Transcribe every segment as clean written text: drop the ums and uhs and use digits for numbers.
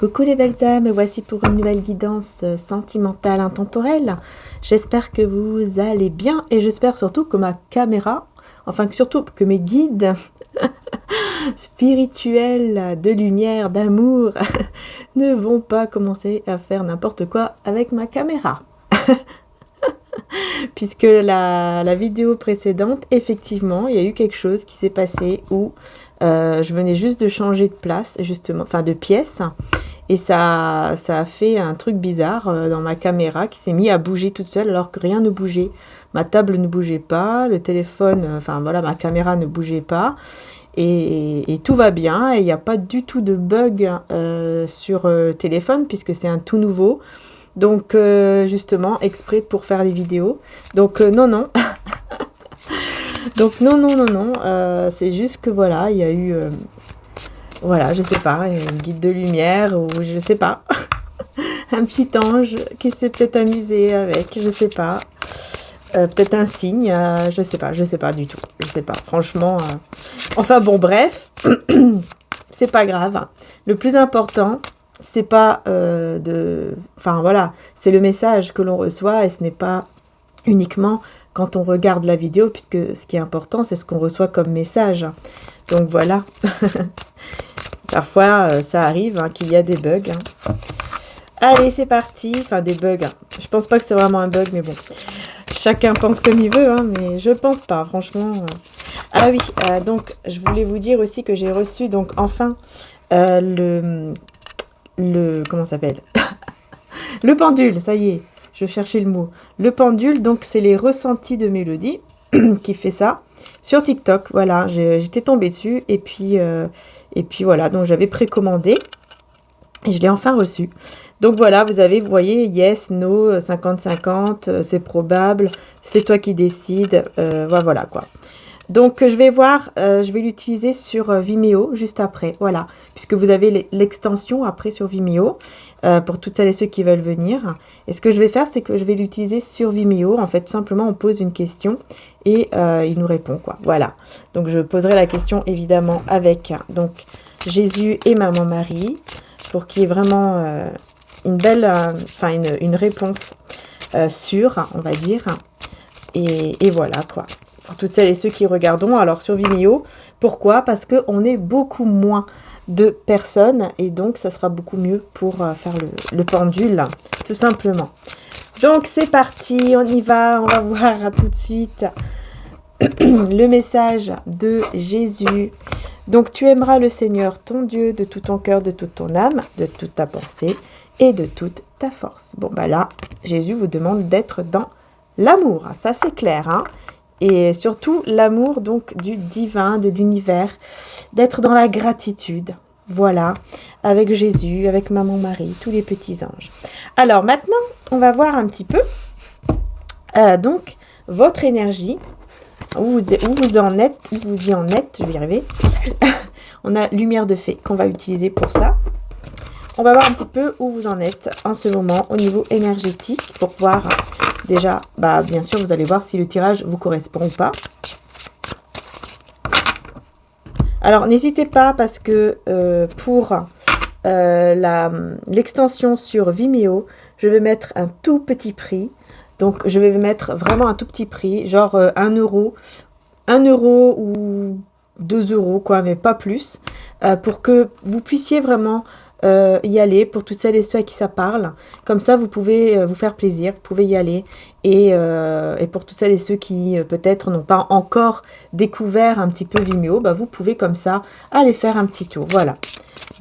Coucou les belles âmes, voici pour une nouvelle guidance sentimentale intemporelle. J'espère que vous allez bien et j'espère surtout que ma caméra, enfin que surtout que mes guides spirituels de lumière, d'amour, ne vont pas commencer à faire n'importe quoi avec ma caméra. Puisque la vidéo précédente, effectivement, il y a eu quelque chose qui s'est passé où je venais juste de changer de place, justement, enfin de pièce. Et ça a fait un truc bizarre dans ma caméra qui s'est mis à bouger toute seule alors que rien ne bougeait. Ma table ne bougeait pas, le téléphone, enfin voilà, ma caméra ne bougeait pas. Et tout va bien et il n'y a pas du tout de bug sur téléphone puisque c'est un tout nouveau. Donc justement, exprès pour faire des vidéos. Donc non. Donc non. C'est juste que voilà, il y a eu... voilà, je sais pas, un guide de lumière ou je sais pas. Un petit ange qui s'est peut-être amusé avec, je sais pas. Peut-être un signe, je sais pas du tout. Je sais pas, franchement. Enfin bon, bref, c'est pas grave. Le plus important, c'est pas enfin voilà, c'est le message que l'on reçoit et ce n'est pas uniquement quand on regarde la vidéo, puisque ce qui est important, c'est ce qu'on reçoit comme message. Donc voilà. Parfois, ça arrive qu'il y a des bugs. Allez, c'est parti. Enfin, des bugs. Je pense pas que c'est vraiment un bug, mais bon. Chacun pense comme il veut, mais je pense pas, franchement. Ah oui, donc, je voulais vous dire aussi que j'ai reçu, donc, enfin, comment ça s'appelle? Le pendule, ça y est. Je cherchais le mot. Le pendule, donc, c'est les ressentis de Mélodie qui fait ça sur TikTok. Voilà, j'étais tombée dessus et puis voilà, donc j'avais précommandé et je l'ai enfin reçu. Donc voilà, vous voyez, yes, no, 50-50, c'est probable, c'est toi qui décides, voilà quoi. Donc je vais voir, je vais l'utiliser sur Vimeo juste après, voilà, puisque vous avez l'extension après sur Vimeo, pour toutes celles et ceux qui veulent venir. Et ce que je vais faire, c'est que je vais l'utiliser sur Vimeo, en fait, tout simplement, on pose une question et il nous répond, quoi, voilà. Donc je poserai la question, évidemment, avec, donc, Jésus et Maman Marie, pour qu'il y ait vraiment une belle, une réponse sûre, on va dire, et voilà, quoi. Pour toutes celles et ceux qui regarderont, alors sur Vimeo, pourquoi? Parce qu'on est beaucoup moins de personnes et donc ça sera beaucoup mieux pour faire le pendule, tout simplement. Donc c'est parti, on y va, on va voir tout de suite le message de Jésus. Donc tu aimeras le Seigneur ton Dieu de tout ton cœur, de toute ton âme, de toute ta pensée et de toute ta force. Bon bah là, Jésus vous demande d'être dans l'amour, ça c'est clair, et surtout l'amour donc du divin, de l'univers, d'être dans la gratitude, voilà, avec Jésus, avec Maman Marie, tous les petits anges. Alors maintenant, on va voir un petit peu, donc, votre énergie, où vous en êtes, je vais y arriver. On a lumière de fée qu'on va utiliser pour ça. On va voir un petit peu où vous en êtes en ce moment au niveau énergétique pour voir déjà, bien sûr, vous allez voir si le tirage vous correspond ou pas. Alors, n'hésitez pas parce que pour l'extension sur Vimeo, je vais mettre un tout petit prix. Donc, je vais mettre vraiment un tout petit prix, genre 1 euro. 1 euro ou 2 euros, quoi, mais pas plus. Pour que vous puissiez vraiment y aller, pour toutes celles et ceux à qui ça parle. Comme ça, vous pouvez vous faire plaisir, vous pouvez y aller. Et pour toutes celles et ceux qui peut-être n'ont pas encore découvert un petit peu Vimeo, vous pouvez comme ça aller faire un petit tour. Voilà.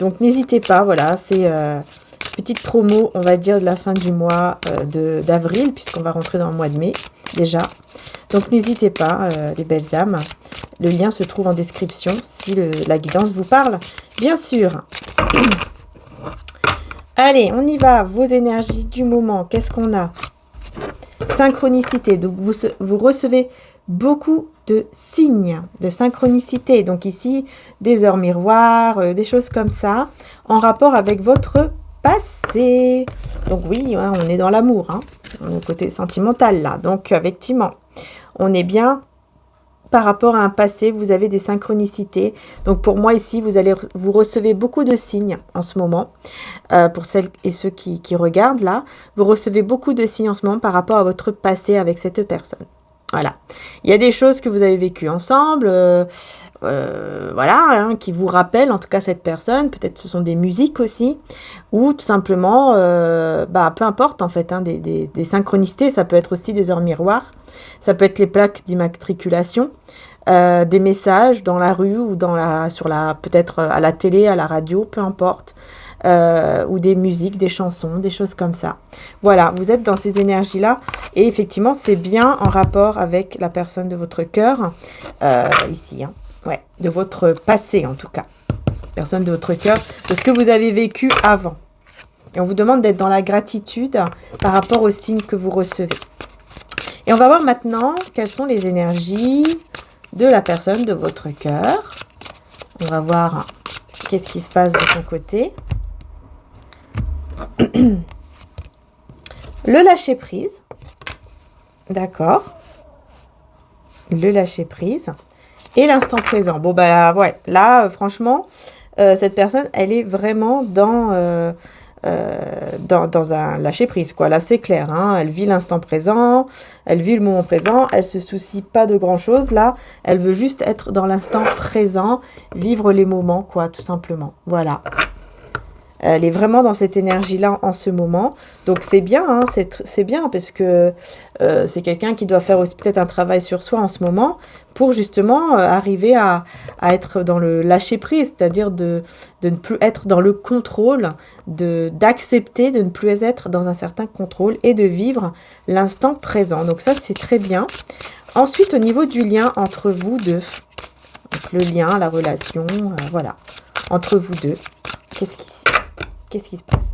Donc n'hésitez pas, voilà, c'est petite promo, on va dire, de la fin du mois d'avril, puisqu'on va rentrer dans le mois de mai déjà. Donc n'hésitez pas, les belles âmes. Le lien se trouve en description si la guidance vous parle, bien sûr. Allez, on y va. Vos énergies du moment, qu'est-ce qu'on a? Synchronicité. Donc, vous recevez beaucoup de signes de synchronicité. Donc ici, des heures miroirs, des choses comme ça, en rapport avec votre passé. Donc oui, on est dans l'amour, le côté sentimental là. Donc effectivement, on est bien par rapport à un passé, vous avez des synchronicités. Donc pour moi ici, vous recevez beaucoup de signes en ce moment. Pour celles et ceux qui regardent là, vous recevez beaucoup de signes en ce moment par rapport à votre passé avec cette personne. Voilà. Il y a des choses que vous avez vécues ensemble, voilà, hein, qui vous rappellent en tout cas cette personne. Peut-être ce sont des musiques aussi, ou tout simplement, peu importe en fait, hein, des synchronicités. Ça peut être aussi des heures miroirs, ça peut être les plaques d'immatriculation, des messages dans la rue ou peut-être à la télé, à la radio, peu importe. Ou des musiques, des chansons, des choses comme ça. Voilà, vous êtes dans ces énergies-là. Et effectivement, c'est bien en rapport avec la personne de votre cœur, ici. Hein. Ouais, de votre passé en tout cas. Personne de votre cœur, de ce que vous avez vécu avant. Et on vous demande d'être dans la gratitude par rapport aux signes que vous recevez. Et on va voir maintenant quelles sont les énergies de la personne de votre cœur. On va voir qu'est-ce qui se passe de son côté. Le lâcher prise, d'accord, le lâcher prise et l'instant présent. Bon ouais, là franchement, cette personne, elle est vraiment dans un lâcher prise quoi. Là c'est clair, hein, elle vit l'instant présent, elle vit le moment présent, elle se soucie pas de grand chose. Là, elle veut juste être dans l'instant présent, vivre les moments quoi, tout simplement. Voilà. Elle est vraiment dans cette énergie-là en ce moment. Donc c'est bien, hein, c'est bien parce que c'est quelqu'un qui doit faire aussi peut-être un travail sur soi en ce moment pour justement arriver à être dans le lâcher-prise, c'est-à-dire de ne plus être dans le contrôle, d'accepter de ne plus être dans un certain contrôle et de vivre l'instant présent. Donc ça, c'est très bien. Ensuite, au niveau du lien entre vous deux, donc le lien, la relation, voilà, entre vous deux, qu'est-ce qui se passe?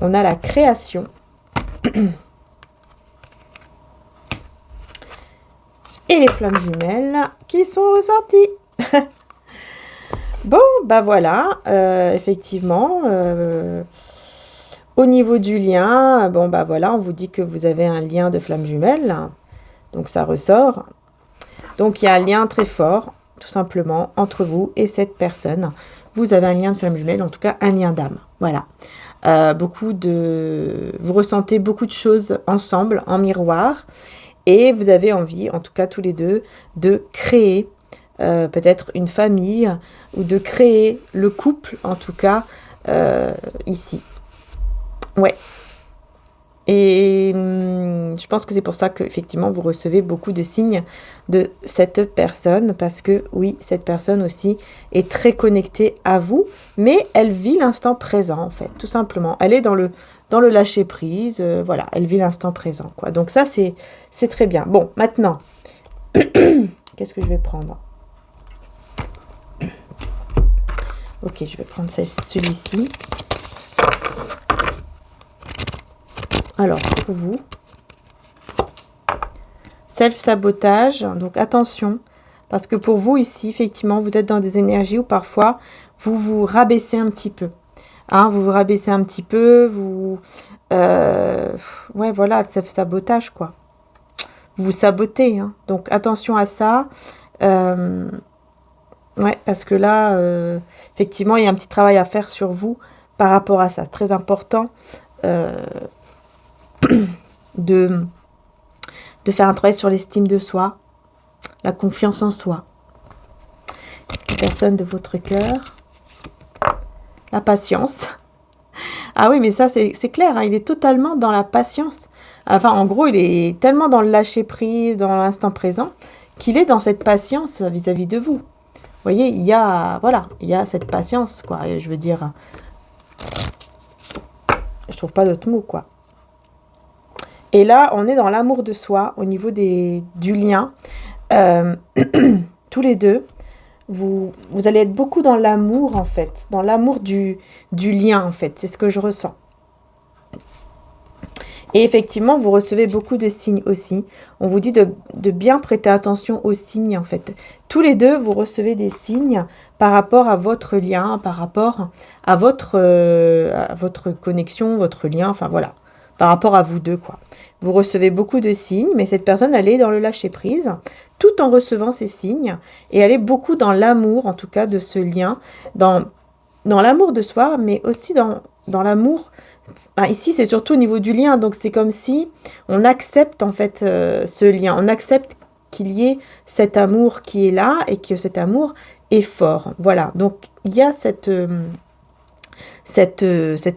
On a la création. Et les flammes jumelles qui sont ressorties. Bon, voilà. Effectivement, au niveau du lien, voilà, on vous dit que vous avez un lien de flammes jumelles. Donc, ça ressort. Donc, il y a un lien très fort, tout simplement, entre vous et cette personne. Vous avez un lien de flamme jumelle, en tout cas un lien d'âme. Voilà. Vous ressentez beaucoup de choses ensemble, en miroir. Et vous avez envie, en tout cas tous les deux, de créer peut-être une famille ou de créer le couple, en tout cas, ici. Ouais. Et je pense que c'est pour ça qu'effectivement, vous recevez beaucoup de signes de cette personne. Parce que, oui, cette personne aussi est très connectée à vous. Mais elle vit l'instant présent, en fait, tout simplement. Elle est dans le lâcher-prise. Voilà, elle vit l'instant présent, quoi. Donc ça, c'est très bien. Bon, maintenant, qu'est-ce que je vais prendre? Ok, je vais prendre celui-ci. Alors, pour vous, self-sabotage, donc attention, parce que pour vous ici, effectivement, vous êtes dans des énergies où parfois, vous vous rabaissez un petit peu. Hein, vous vous rabaissez un petit peu, ouais, voilà, le self-sabotage, quoi. Vous vous sabotez, hein. Donc attention à ça. Ouais, parce que là, effectivement, il y a un petit travail à faire sur vous par rapport à ça. Très important. De faire un travail sur l'estime de soi, la confiance en soi. La personne de votre cœur, la patience. Ah oui, mais ça, c'est clair, hein, il est totalement dans la patience. Enfin, en gros, il est tellement dans le lâcher-prise, dans l'instant présent, qu'il est dans cette patience vis-à-vis de vous. Vous voyez, il y a cette patience, quoi. Et je veux dire, je trouve pas d'autres mots, quoi. Et là, on est dans l'amour de soi, au niveau du lien. Tous les deux, vous allez être beaucoup dans l'amour, en fait. Dans l'amour du lien, en fait. C'est ce que je ressens. Et effectivement, vous recevez beaucoup de signes aussi. On vous dit de bien prêter attention aux signes, en fait. Tous les deux, vous recevez des signes par rapport à votre lien, par rapport à votre connexion, votre lien, enfin voilà. par rapport à vous deux, quoi. Vous recevez beaucoup de signes, mais cette personne, elle est dans le lâcher-prise, tout en recevant ces signes, et elle est beaucoup dans l'amour, en tout cas, de ce lien, dans l'amour de soi, mais aussi dans l'amour. Ici, c'est surtout au niveau du lien, donc c'est comme si on accepte, en fait, ce lien, on accepte qu'il y ait cet amour qui est là, et que cet amour est fort. Voilà, donc il y a cette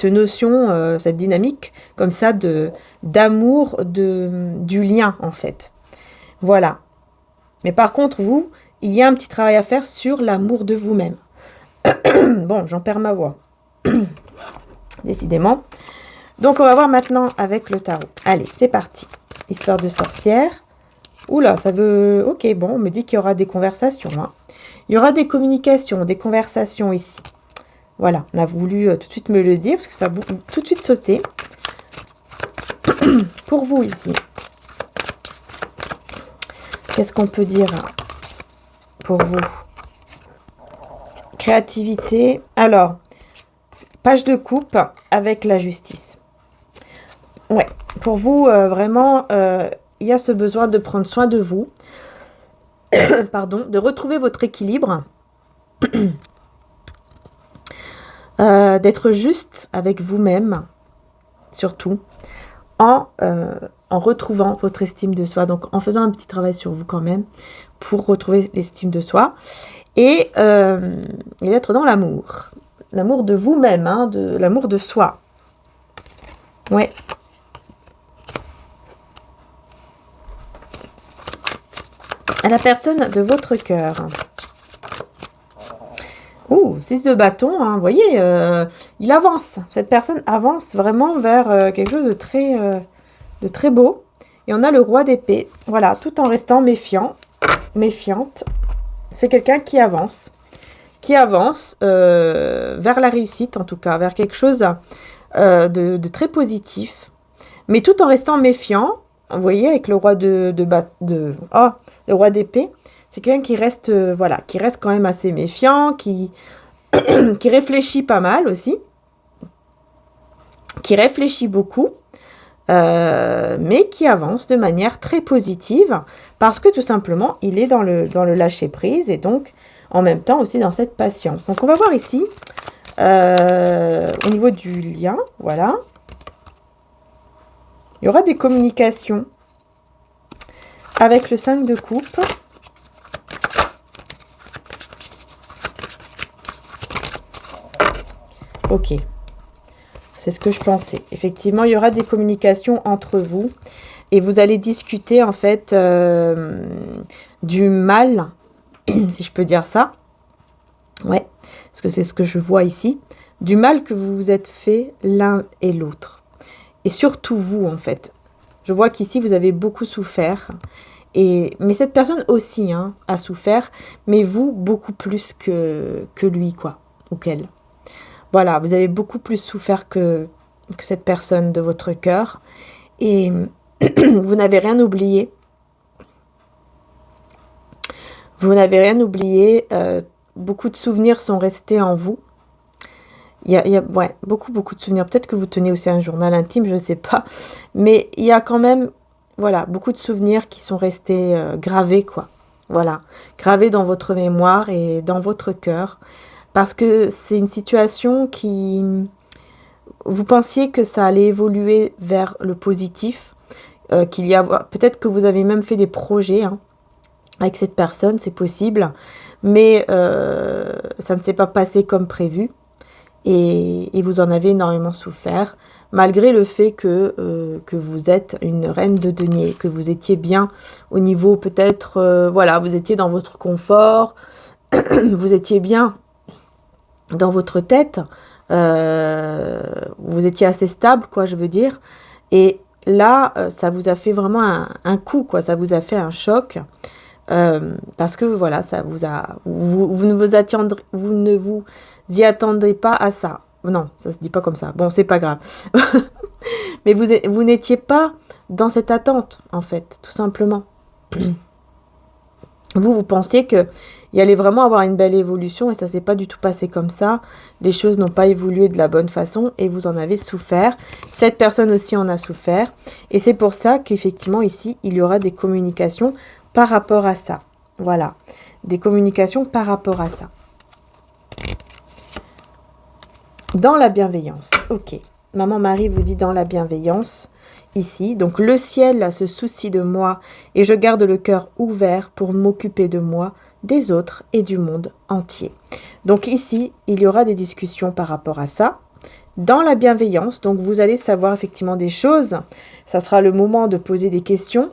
notion, cette dynamique comme ça d'amour du lien en fait. Voilà. Mais par contre, vous, il y a un petit travail à faire sur l'amour de vous-même. Bon, j'en perds ma voix. Décidément. Donc, on va voir maintenant avec le tarot. Allez, c'est parti. Histoire de sorcière. Oula, ça veut... Ok, bon, on me dit qu'il y aura des conversations. Hein. Il y aura des communications, des conversations ici. Voilà, on a voulu tout de suite me le dire, parce que ça a tout de suite sauté. Pour vous ici. Qu'est-ce qu'on peut dire pour vous? Créativité. Alors, page de coupe avec la justice. Ouais, pour vous, vraiment, il y a ce besoin de prendre soin de vous. Pardon, de retrouver votre équilibre. D'être juste avec vous-même, surtout, en retrouvant votre estime de soi. Donc, en faisant un petit travail sur vous quand même, pour retrouver l'estime de soi. Et d'être dans l'amour. L'amour de vous-même, hein, de l'amour de soi. Ouais. À la personne de votre cœur. Ouh, 6 de bâton, hein, vous voyez, il avance. Cette personne avance vraiment vers quelque chose de très beau. Et on a le roi d'épée, voilà, tout en restant méfiante. C'est quelqu'un qui avance vers la réussite, en tout cas, vers quelque chose de très positif. Mais tout en restant méfiant, vous voyez, avec le roi le roi d'épée. C'est quelqu'un qui reste, qui reste quand même assez méfiant, qui réfléchit pas mal aussi, qui réfléchit beaucoup, mais qui avance de manière très positive, parce que tout simplement, il est dans le lâcher-prise, et donc, en même temps aussi dans cette patience. Donc, on va voir ici, au niveau du lien, voilà. Il y aura des communications avec le 5 de coupe. Ok, c'est ce que je pensais. Effectivement, il y aura des communications entre vous et vous allez discuter en fait du mal, si je peux dire ça. Ouais, parce que c'est ce que je vois ici. Du mal que vous vous êtes fait l'un et l'autre. Et surtout vous en fait. Je vois qu'ici vous avez beaucoup souffert. Mais cette personne aussi hein, a souffert, mais vous beaucoup plus que lui quoi, ou qu'elle. Voilà, vous avez beaucoup plus souffert que cette personne de votre cœur. Et vous n'avez rien oublié. Vous n'avez rien oublié. Beaucoup de souvenirs sont restés en vous. Il y a beaucoup de souvenirs. Peut-être que vous tenez aussi un journal intime, je ne sais pas. Mais il y a quand même, voilà, beaucoup de souvenirs qui sont restés gravés, quoi. Voilà, gravés dans votre mémoire et dans votre cœur. Parce que c'est une situation qui... Vous pensiez que ça allait évoluer vers le positif, peut-être que vous avez même fait des projets hein, avec cette personne, c'est possible, mais ça ne s'est pas passé comme prévu et vous en avez énormément souffert, malgré le fait que vous êtes une reine de denier, que vous étiez bien au niveau peut-être, vous étiez dans votre confort, vous étiez bien dans votre tête, vous étiez assez stable, quoi, je veux dire. Et là, ça vous a fait vraiment un coup, quoi. Ça vous a fait un choc. Parce que, voilà, ça vous a... Vous ne vous y attendez pas à ça. Non, ça se dit pas comme ça. Bon, c'est pas grave. Mais vous n'étiez pas dans cette attente, en fait, tout simplement. Vous pensiez qu'il il allait vraiment avoir une belle évolution et ça s'est pas du tout passé comme ça. Les choses n'ont pas évolué de la bonne façon et vous en avez souffert. Cette personne aussi en a souffert. Et c'est pour ça qu'effectivement ici, il y aura des communications par rapport à ça. Voilà, des communications par rapport à ça. Dans la bienveillance, ok. Maman Marie vous dit dans la bienveillance, ici. Donc le ciel se soucie de moi et je garde le cœur ouvert pour m'occuper de moi, des autres et du monde entier. Donc ici, il y aura des discussions par rapport à ça. Dans la bienveillance, donc vous allez savoir effectivement des choses. Ça sera le moment de poser des questions,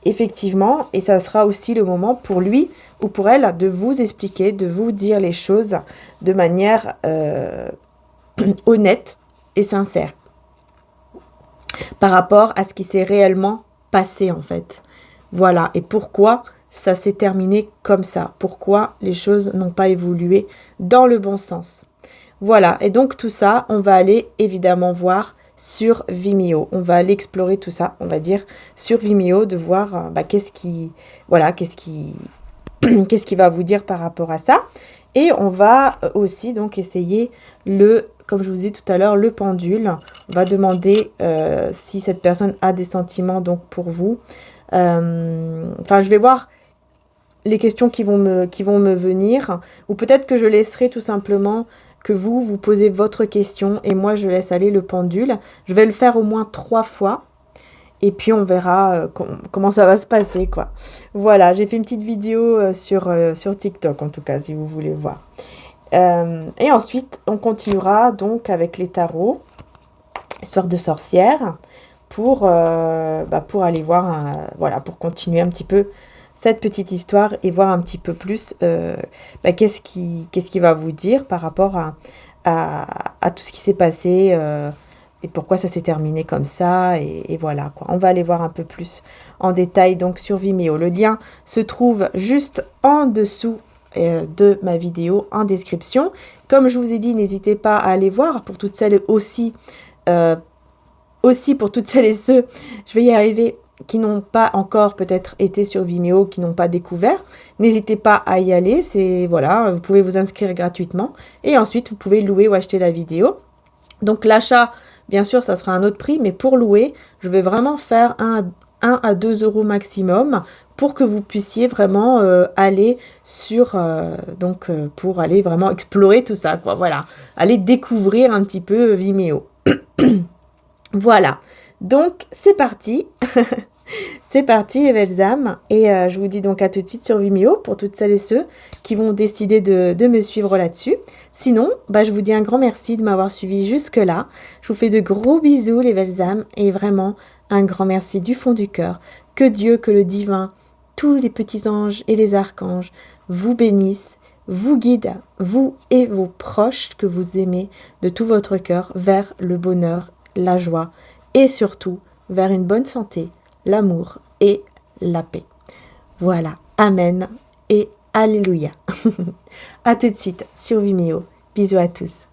effectivement, et ça sera aussi le moment pour lui ou pour elle de vous expliquer, de vous dire les choses de manière honnête et sincère par rapport à ce qui s'est réellement passé en fait. Voilà, et pourquoi ça s'est terminé comme ça, pourquoi les choses n'ont pas évolué dans le bon sens. Voilà, et donc tout ça, on va aller évidemment voir sur Vimeo. On va aller explorer tout ça, on va dire, sur Vimeo, de voir qu'est-ce qui qu'est-ce qui va vous dire par rapport à ça. Et on va aussi donc essayer comme je vous disais tout à l'heure, le pendule. On va demander si cette personne a des sentiments donc pour vous. Enfin, je vais voir les questions qui vont me venir. Ou peut-être que je laisserai tout simplement que vous posez votre question et moi, je laisse aller le pendule. Je vais le faire au moins 3 fois. Et puis, on verra comment ça va se passer, quoi. Voilà, j'ai fait une petite vidéo sur TikTok, en tout cas, si vous voulez voir. Et ensuite, on continuera donc avec les tarots, histoire de sorcière, pour aller voir, voilà, pour continuer un petit peu cette petite histoire et voir un petit peu plus qu'est-ce qui va vous dire par rapport à tout ce qui s'est passé et pourquoi ça s'est terminé comme ça. Et voilà, quoi. On va aller voir un peu plus en détail donc sur Vimeo. Le lien se trouve juste en dessous de ma vidéo en description. Comme je vous ai dit, n'hésitez pas à aller voir pour toutes celles aussi pour toutes celles et ceux, je vais y arriver, qui n'ont pas encore peut-être été sur Vimeo, qui n'ont pas découvert. N'hésitez pas à y aller, voilà, vous pouvez vous inscrire gratuitement et ensuite vous pouvez louer ou acheter la vidéo. Donc l'achat, bien sûr, ça sera un autre prix, mais pour louer, je vais vraiment faire 1 à 2 € maximum pour que vous puissiez vraiment aller pour aller vraiment explorer tout ça, quoi. Voilà, aller découvrir un petit peu Vimeo. Voilà, donc c'est parti. C'est parti les belles âmes. Et je vous dis donc à tout de suite sur Vimeo pour toutes celles et ceux qui vont décider de me suivre là-dessus. Sinon, je vous dis un grand merci de m'avoir suivi jusque-là. Je vous fais de gros bisous les belles âmes et vraiment un grand merci du fond du cœur. Que Dieu, que le divin, tous les petits anges et les archanges vous bénissent, vous guident, vous et vos proches que vous aimez de tout votre cœur vers le bonheur, la joie et surtout vers une bonne santé, l'amour et la paix. Voilà, amen et alléluia. À tout de suite sur Vimeo. Bisous à tous.